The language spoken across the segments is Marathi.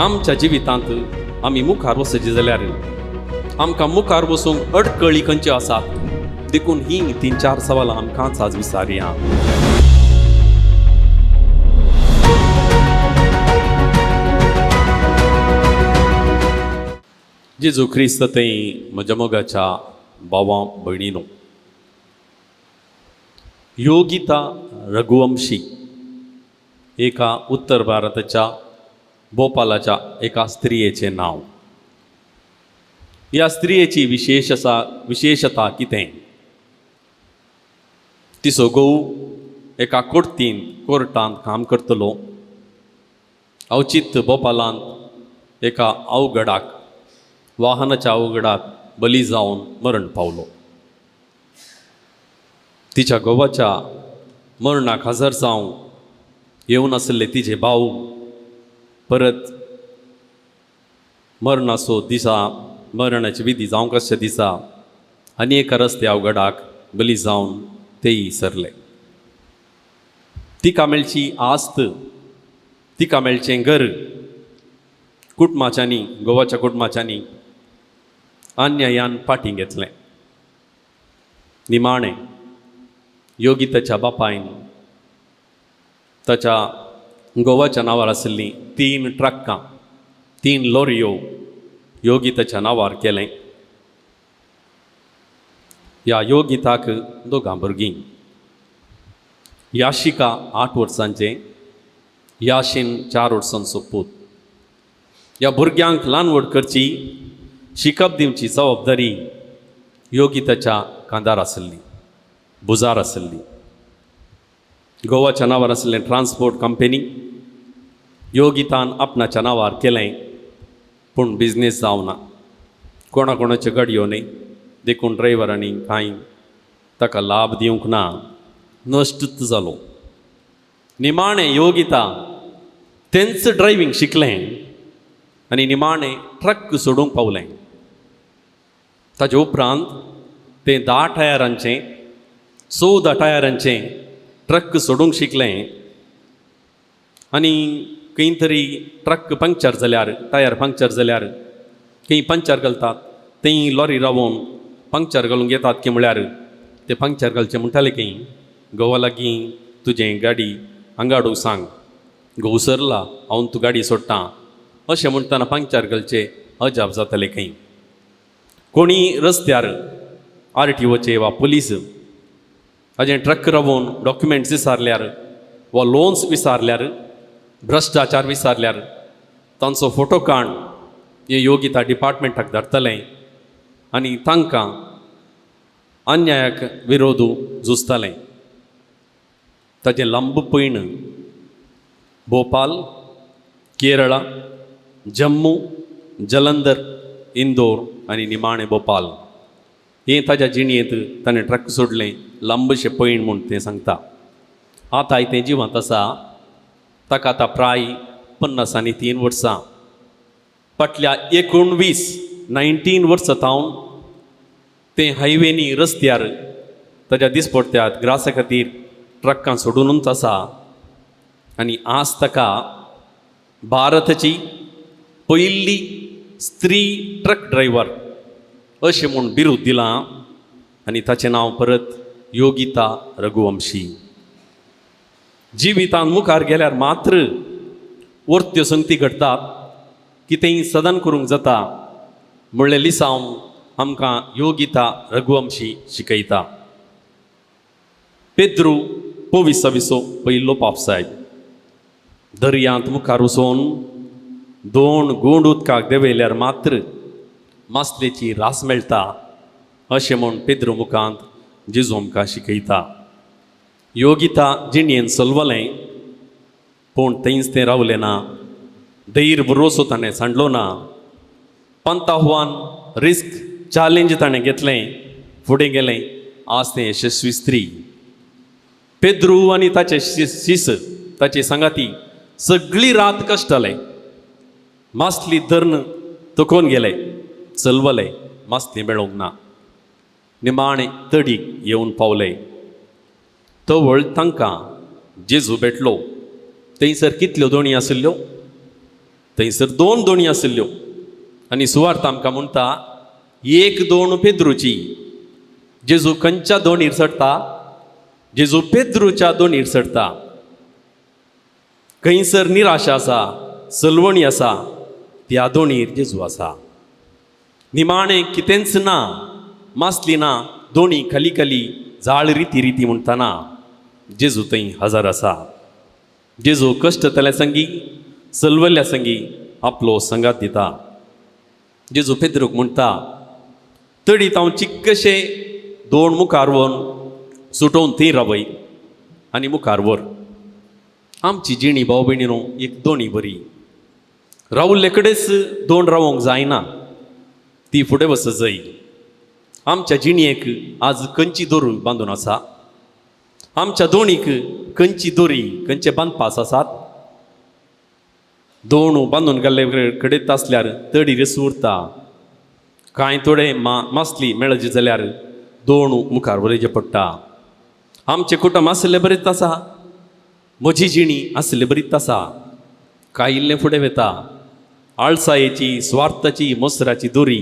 आमच्या जिवितांत आमी मुखार वचचे जाल्यार आमकां मुखार वचूंक अडकळी खंयच्यो आसात देखून ही 3-4 सवालां आमकांच आज विचारया. जेजू ख्रिस्त थंय म्हज्या मोगाच्या भावां भयणीनो, योगिता रघुवंशी एका उत्तर भारताच्या भोपालाच्या एका स्त्रियेचें नांव. ह्या स्त्रियेची विशेशता कितें? तिचो घोव एका कोर्टांत काम करतलो. अवचित भोपालांत एका अवघडाक वाहनाच्या अवघडाक बली जावन मरण पावलो. तिच्या घोवाच्या मरणाक हजर जावंक येवन आसले तिचे भाव परत मरणाचो दिसा, मरणाची विधी जावंक आसच्या दिसा आनी एका रस्ते अवघडाक बली जावन तेय सरले. तिका मेळची आस्त, तिका मेळचें घर कुटुंबाच्यांनी, घोवाच्या कुटुंबाच्यांनी अन्यायान फाटीं घेतलें. निमाणें योगिताच्या बापायन ताच्या घोवाच्या नांवार आशिल्लीं 3 ट्रक्कां, 3 लॉरयो योगिताच्या नांवार केलें. ह्या योगिताक 2 भुरगीं. याशिका 8 वर्सांचें, याशीन 4 वर्सांचो पूत. ह्या भुरग्यांक ल्हान व्हड करची, शिकप दिवची जबाबदारी योगिताच्या कांदार आसली, बुजार आसली. घोवाच्या नांवार आसलें ट्रान्सपोर्ट कंपनी योगितान आपणाच्या नांवार केलें, पूण बिझनेस जावना. कोणाच्यो गाडयो न्ही, देखून ड्रायव्हरांनी कांय ताका लाभ दिवंक ना, नश्टच जालो. निमाणें योगिता तेंच ड्रायव्हिंग शिकलें आनी निमाणें ट्रक सोडूंक पावलें. ताजे उपरांत तें 10 टायरांचें, 14 टायरांचें ट्रक सोडूंक शिकलें. आनी खंय तरी ट्रक पंक्चर जाल्यार, टायर पंक्चर जाल्यार खंय पंक्चर घालतात, थंय लॉरी रावोवन पंक्चर घालूंक येतात की म्हळ्यार ते पंक्चर घालचें म्हणटाले की घोवा लागीं तुजें गाडी हांगाडूंक सांग, घोव सरला हांव तूं गाडी सोडटां अशें म्हणटाना पंक्चर घालचें अजाप जातालें. खंय कोणी रस्त्यार RTOचे वा पुलीस हाजें ट्रक रावोवन डॉक्युमेंट्स विचारल्यार वा लोन्स विचारल्यार, भ्रश्टाचार विचारल्यार तांचो फोटो काड हे योगिता डिपार्टमेंटाक धाडटलें आनी तांकां अन्यायाक विरोध झुजतालें. ताजें लांब पैण भोपाल, केरळा, जम्मू, जलंधर, इंदोर आनी निमाणें भोपाल हें ताज्या जिणेंत ताणें ट्रक सोडलें. लांबशें पैण म्हूण तें सांगता. आतांय तें जिवंत आसा. ताका आतां प्राय 53 वर्सां. फाटल्या 19 वर्सां तावन तें हायवेनी रस्त्यार ताज्या दिसपट्ट्यात ग्रासा खातीर ट्रक्कां सोडूनच आसा. आनी आज ताका भारताची पयली स्त्री ट्रक ड्रायव्हर अशें म्हूण बिरूद दिलां. आनी ताचें नांव परत योगिता रघुवंशी. जिवितांत मुखार गेल्यार मात्र वर्त्यो संगती घडटात, कितेंय सदन करूंक जाता म्हणलें लिसांव आमकां योगिता रघुवंशी शिकयता. पेद्रू 25 पयलो पावसाय. दर्यांत मुखार वचोन 2 गूंड उदकाक देंवयल्यार मात्र मासलेची रास मेळटा अशें म्हूण पेद्रू मुखांत जेजू आमकां शिकयता. योगिता जिणेन चलवलें पूण थंयच तें रावलें ना. धैर्य भरोसो ताणें सांडलो ना. पंताहुआन रिस्क चॅलेंज ताणें घेतलें, फुडें गेलें. आज तें यशस्वी स्त्री. पेद्रू आनी ताचे शिस, ताची संगाती सगळी रात कश्टले. मासली धरण तोकोन गेले, चलवले, मासली मेळोंक ना. निमाणें तडीक येवन पावले. तवळ तांकां जेजू भेटलो. थंयसर कितल्यो दोणी आशिल्ल्यो? थंयसर 2 दोणी आशिल्ल्यो आनी सुवार्थ आमकां म्हणटा 1-2 पेद्रूची. जेजू खंयच्या दोणीर चडटा? जेजू पेद्रूच्या दोणीर चडटा. खंयसर निराशा आसा, सलवणी आसा, त्या दोणीर जेजू आसा. निमाणें कितेंच ना, मासली ना, दोणी खाली खाली जाळ रिती रिती म्हणटाना जेजू थंय हजर आसा. जेजू कश्टतल्या संगी, सलवल्ल्या संगी आपलो संगात दिता. जेजू पेद्रूक म्हणटा, तडीत हांव चिक्कशे 2 मुखार व्हरून सुटोवन थंय रावय आनी मुखार व्हर. आमची जिणी भाव भयणीनो एक दोणी बरी. रावल्ले कडेच 2 रावोंक जायना, ती फुडें वचत जाय. आमच्या जिणयेक आज खंयची दोर बांदून आसा? आमच्या दोणीक खंयची दोरी खंयचे बांदपास आसात? दोण बांदून गेल्ले कडेच आसल्यार तडीरच उरता. कांय थोडे मासली मेळचे जाल्यार दोण मुखार वरयचे पडटा. आमचें कुटुंब आसलें बरेंच आसा, म्हजी जिणी आसलें बरीच आसा. कांय इल्लें फुडें वता. आळसायेची, स्वार्थाची, मोसराची दोरी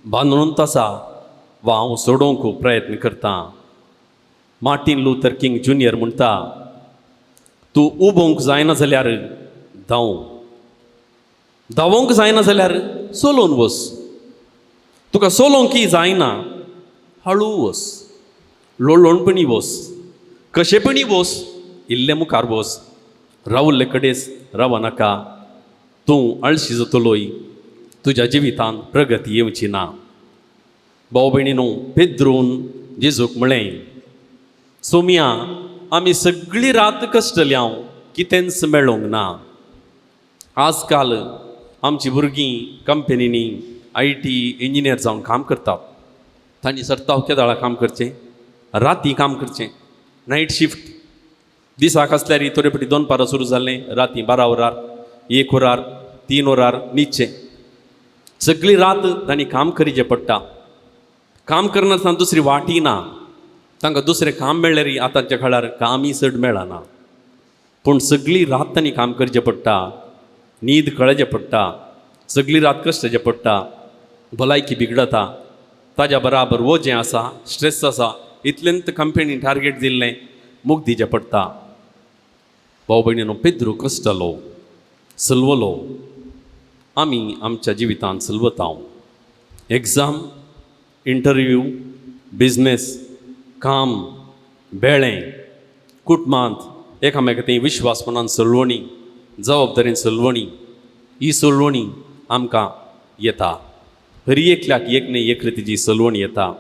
बांदून आसा वा हांव सोडोवंक प्रयत्न करतां. मार्टीन लुथर किंग ज्युनियर म्हणटा, तूं उबोवंक जायना जाल्यार धांवोंक जायना जाल्यार चलोवन वच. तुका चलोवंकय जायना, हळू वच, लोळणपणी वच, कशेपणी वच, इल्ले मुखार वच. रावल्ले कडेच रावनाका. तूं आळशी जातलोय, तुज्या जिवितांत प्रगती येवची ना. भाव भयणीनो, पेद्रून जेजूक म्हळें, सोम्या आमी सगळी रात कश्टली हांव कितेंच मेळोंक ना. आजकाल आमची भुरगीं कंपनींनी IT इंजिनियर जावन काम करतात. तांणी सरता केदाळा काम करचें, राती काम करचें, नायट शिफ्ट. दिसाक आसल्यार थोडे फावटी 2 पारां सुरू जाल्लें, राती 12 वरार, 1 वरार, 3 वरार न्हिदचें. सगळी रात तांणी काम करिचें पडटा. काम करनासतना दुसरी वाटी ना. तांकां दुसरें काम मेळ्ळें री आतांच्या काळार कामय चड मेळना. पूण सगळी रात तांणी काम करचें पडटा, न्हीद कळचें पडटा, सगळी रात कश्टचें पडटा. भलायकी बिगडता. ताज्या बराबर वजें आसा, स्ट्रेस आसा. इतलेंत कंपनी टार्गेट दिल्लें मूग दिवचें पडटा. भाव भयणीनो, पेद्रू कश्टलो, सलवलो. आमी आमच्या जिवितांत सलवतांव. एग्जाम, इंटरव्यू, बिजनेस, काम, बेळें, कुटुंबांत एकामेकांत विश्वासपणान सलवणी, जबाबदारेन सलवणी. ही सलवणी आमकां येता. हर एकल्याक एक न्ही एक रितीची सलवणी येता.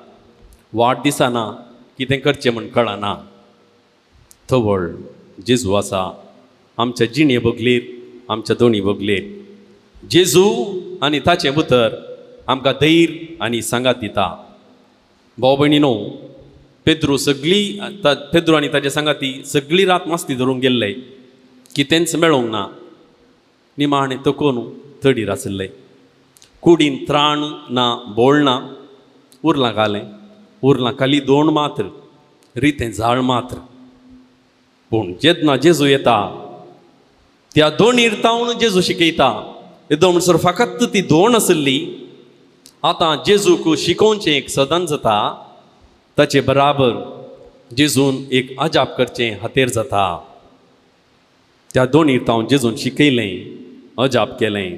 वाडदिसाना कितें करचें म्हण कळना. थवळ जेजू आसा आमच्या जिणे बगलेर, आमच्या दोणी बगलेर. जेजू आनी ताचे भितर आमकां धैर्य आनी सांगात दिता. भाव भयणीनो, पेद्रू आनी ताचे सांगाती सगळी रात मस्ती धरून गेल्ले, कितेंच मेळोंक ना. निमाणें तकोन तडीर आसले. कुडीन त्राण ना, बोळ ना. उरलां घालें, उरलां खाली 2 मात्र, रितें झाळ मात्र. पूण जेन्ना जेजू येता, त्या दोणीर तावन जेजू शिकयता. येदो म्हणसर फकत ती 2 आसली. आतां जेजूक शिकोवचें एक सदन जाता. ताचे बराबर जेजून एक अजाप करचें हातेर जाता. त्या दोणीर तावन जेजून शिकयलें, अजाप केलें.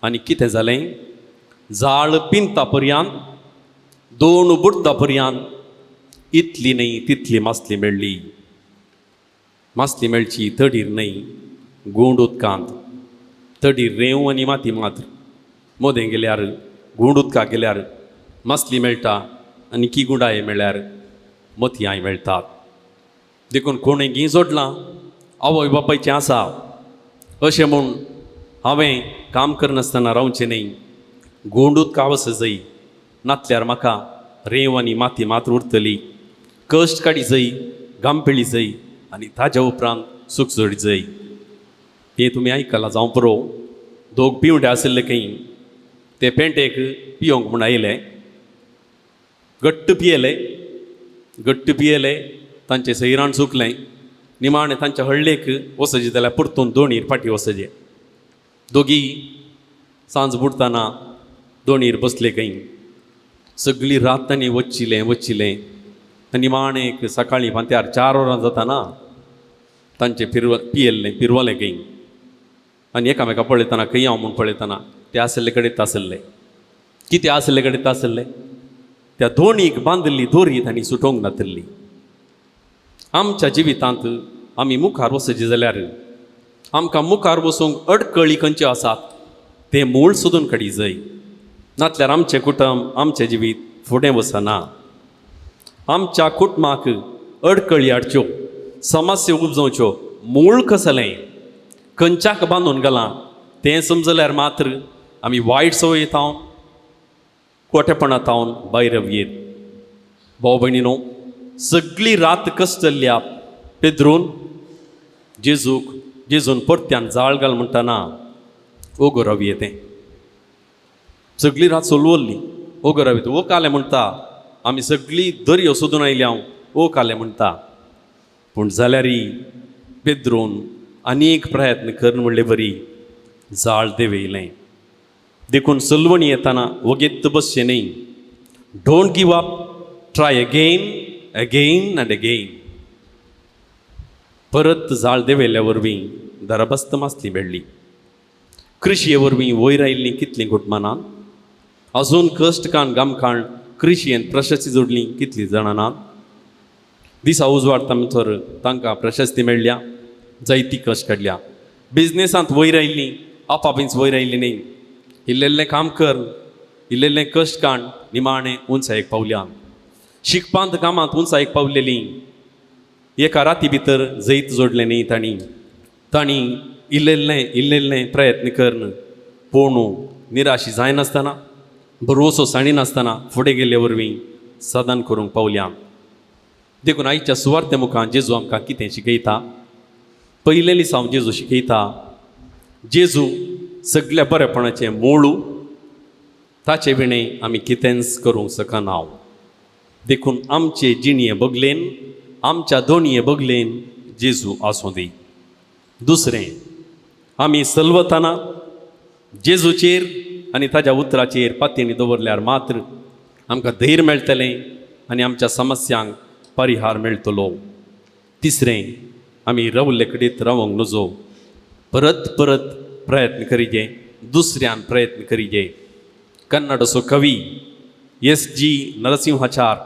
आनी कितें जालें? जाळ पिंता पर्यंत, 2 बुडटा पर्यंत इतली न्ही तितली मासली मेळ्ळी. मासली मेळची तडीर न्ही, गुंड उदकांत. तडीर रेंव आनी माती मात्र. मोदें गेल्यार, गुंड उदकाक गेल्यार मासली मेळटा आनी की गुंडाय मेळ्ळ्यार मथयाय मेळटात. देखून कोणें घी जोडलां, आवय बापायचें आसा अशें म्हूण हांवें काम करनासतना रावचें न्ही, गुंड उदका वचूं जाय. नातल्यार म्हाका रेंव आनी माती मात्र उरतली. कश्ट काडी जाय, घाम पिळी जाय आनी ताज्या उपरांत सूख जोडी जाय. तें तुमी आयकलां जावं पुरो. 2 पिवडे आशिल्ले खंय, ते पेंटेक पियोंक म्हूण आयले. घट्ट पियेले, तांचें सैराण सुकलें. निमाणें तांच्या हळ्ळेक वचचें जाल्यार परतून दोणीर फाटीं वचचें. दोगी सांज बुडतना दोणीर बसले खंय सगळी रात तांणी वच्चिलें आनी निमाणेक सकाळीं फांत्यार 4 वरां जाताना तांचें पिरवलें खंय आनी एकामेका पळयतना खंय हांव म्हूण पळयतना ते आसले कडेन आसले कितें आसले कडेन आसले त्या दोणीक बांदिल्ली दोरी तांणी सुटोवंक नातल्ली आमच्या जिवितांत आमी मुखार वचचें जाल्यार आमकां मुखार वचूंक अडकळी खंयच्यो आसात ते मूळ सोदून काडी जाय नातल्यार आमचें कुटुंब आमचें जिवीत फुडें वचना आमच्या कुटुंबाक अडकळी हाडच्यो समस्या उपजोवच्यो मूळ कसलें खंयच्याक बांदून घालां तें समजल्यार मात्र आमी वायट संवयेंतावन खोटेपणांतावन भायर येत भाव भयणीनो सगळी रात कसतल्ल्या पेद्रून जेजून परत्यान जाळ घाल म्हणटना ओगो रवी येतें सगळी रात सोलवल्ली ओगो रवी ओक आलें म्हणटा आमी सगळी दर्यो सोदून आयली हांव ओक आलें म्हणटा पूण जाल्यारय पेद्रून आनीक प्रयत्न कर म्हणले बरी जाळ देंवयलें देखून सलवणी येताना वगेत बसचें न्ही don't give up try again and again परत जाळ देंवयल्या वरवीं दरबस्त मासली मेळ्ळी कृशये वरवीं वयर आयिल्लीं कितलीं घुटमनां अजून कश्टकान गामखाण कृशयेन प्रशस्ती जोडली कितलीं जाणां दिसा उजवाडटा तर तांकां प्रशस्ती मेळ्ळ्या जायती कश्ट काडल्या बिजनेसांत वयर आयिल्लीं आपापींच वयर आयिल्लीं न्ही इल्लेल्लें काम कर इल्लेल्लें कश्ट काण निमाणें उंचायेक पावल्या शिकपांत कामांत उंचायेक पावलेलीं एका राती भितर जैत जोडलें न्ही तांणी इल्लेल्लें प्रयत्न करन पूण निराशी जायनासतना भरवसो साणीनासतना फुडें गेल्ले वरवीं सदन करूंक पावल्या देखून आयच्या सुवार्ते मुखार जेजू आमकां कितें शिकयता पयले दिसा जेजू शिकयता जेजू सगळ्या बरेपणाचें मूळ ताचे विणें आमी कितेंच करूंक शकना देखून आमचे जिणये बगलेन आमच्या दोणये बगलेन जेजू आसूं दी दुसरें आमी सलवतना जेजूचेर आनी ताच्या उतराचेर पातयेनी दवरल्यार मात्र आमकां धैर्य मेळटलें आनी आमच्या समस्यांक परिहार मेळटलो तिसरें आमी रवल्ले कडेन रावंक नजो परत प्रयत्न करिजे दुसऱ्यान प्रयत्न करिजे कन्नडचो कवी S.G. नरसिंहाचार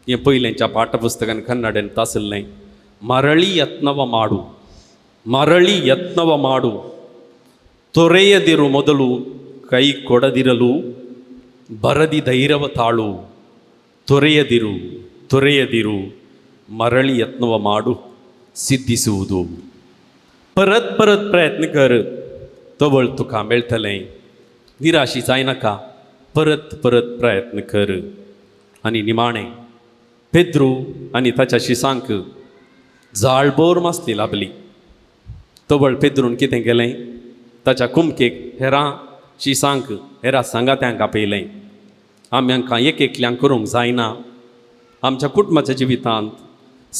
हें पयलेंच्या पाठपुस्तकान कन्नडेन आसलें मरळी यत्नव माडू ತೊರೆಯದಿರು ಮೊದಲು ಕೈ ಕೊಡದಿರಲು ಬರದಿ ಧೈರ್ಯವ ತಾಳು ತೊರೆಯದಿರು ಮರಳಿ ಯತ್ನವ ಮಾಡು सिद्धिಸುವುದು परत प्रयत्न कर तवळ तुका मेळटलें निराशी जायनाका परत प्रयत्न कर आनी निमाणें पेद्रू आनी ताच्या शिसांक जाळबोर मासली लाभली तवळ पेद्रून कितें केलें ताच्या कुमकेक हेरां शिसांक हेरां सांगात्यांक आपयलें आमकां एकल्यांक करूंक जायना आमच्या कुटुंबाच्या जिवितांत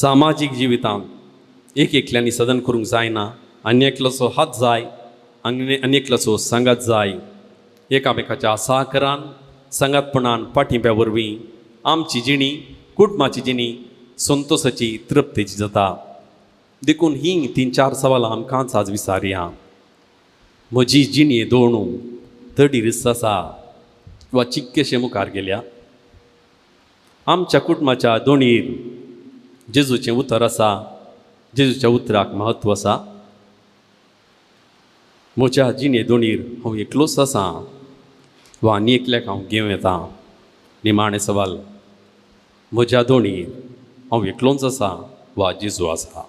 सामाजीक जिवितांत एकल्यांनी सदन करूंक जायना आनी एकलोचो हात जाय आनी एकलोचो सांगात जाय एकामेकाच्या सहकारान सांगातपणान पाठिंब्या वरवीं आमची जिणी कुटुंबाची जिणी संतोशाची तृप्तेची जाता देखून ही 3-4 सवालां आमकांच आज विचारया म्हजी जिणी दोणू तडीर आसा वा चिक्केशे मुखार गेल्या आमच्या कुटुंबाच्या दोणीर जेजूचें उतर आसा जेजूच्या उतराक महत्व आसा म्हज्या जिणे दोणीर हांव एकलोच आसा वा आनी एकल्याक हांव घेवं येता निमाणे सवाल म्हज्या दोणीर हांव एकलोच आसा वा जेजू आसा